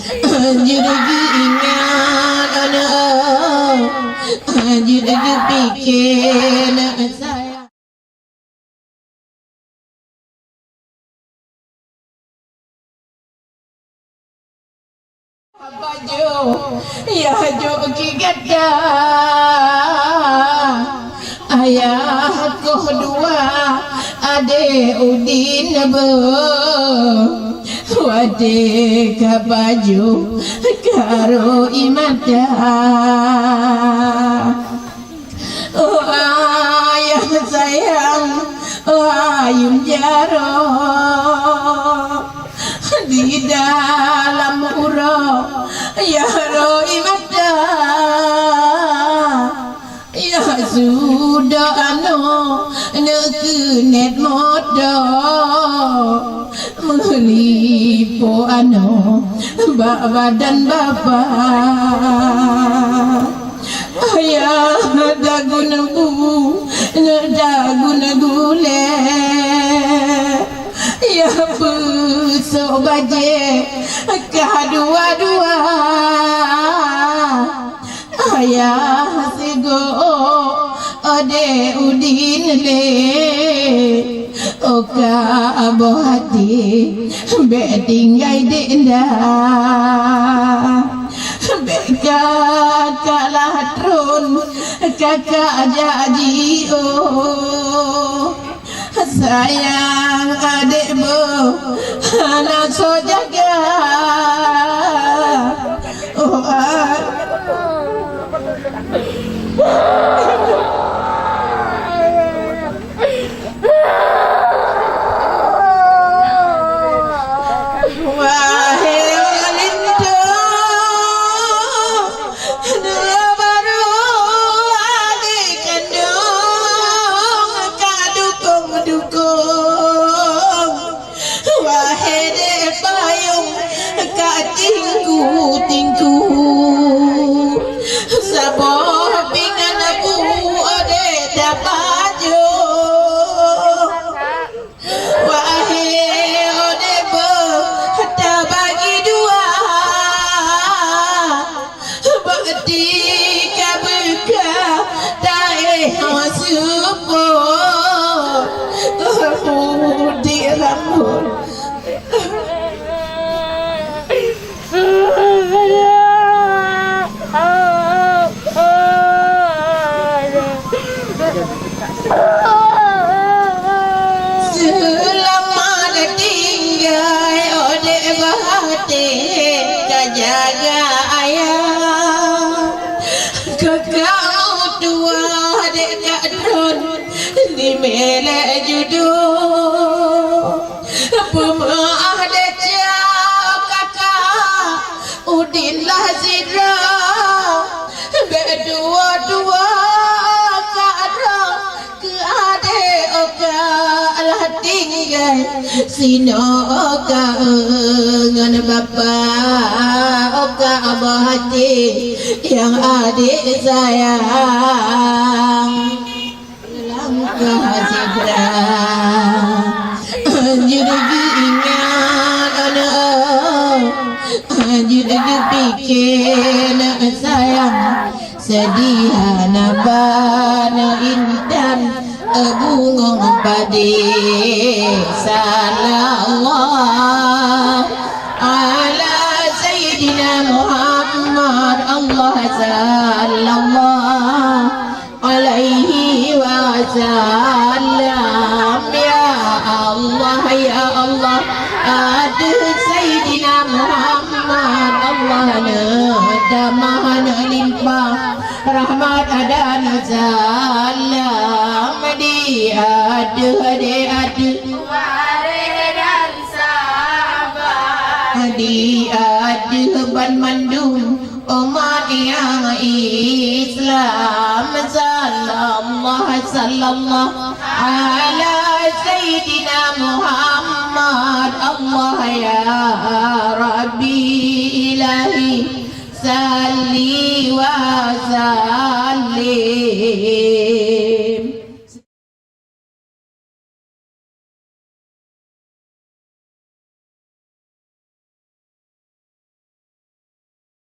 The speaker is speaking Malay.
Jadi ingat anak, jadi fikir saya. Baju ya jo kigada ayahku dua ade udin be wade ka baju karo imada oh ayah sayang oh ayum jaro di dalam urang ya roimada ya sudah net modo melipo badan bapa ayah dagun gule ya besok baje kedua-dua ayah sigo ode udin le oka aboh hati be tinggai denda be kalah trun kakak jadi oh sayang adik bo anak so jaga oh tingku saboh pingan aku ode dapajo wahai ode bo hata bagi dua bakti kabeka tae hasupo di rambut selamat tinggal ode bahati jaga ayah kakak tua dek kak drone di melek judul pemaah dek kakak udin lah zidra berdua-dua tinggal sino oka ngan bapa oka abah hati yang adik sayang langkah segera jadi ingat anak jadi pikir sayang sedihan abana indan bunga padi sallallahu ala sayyidina Muhammad Allah sallallahu alaihi wasallam ya Allah ada sayyidina Muhammad Allah damah limpah rahmat ada salam di ada dan sabar di ada ban mandum umat yang Islam sallallahu ala sayyidina Muhammad Allah ya Rabbi ilahi salli wa sallim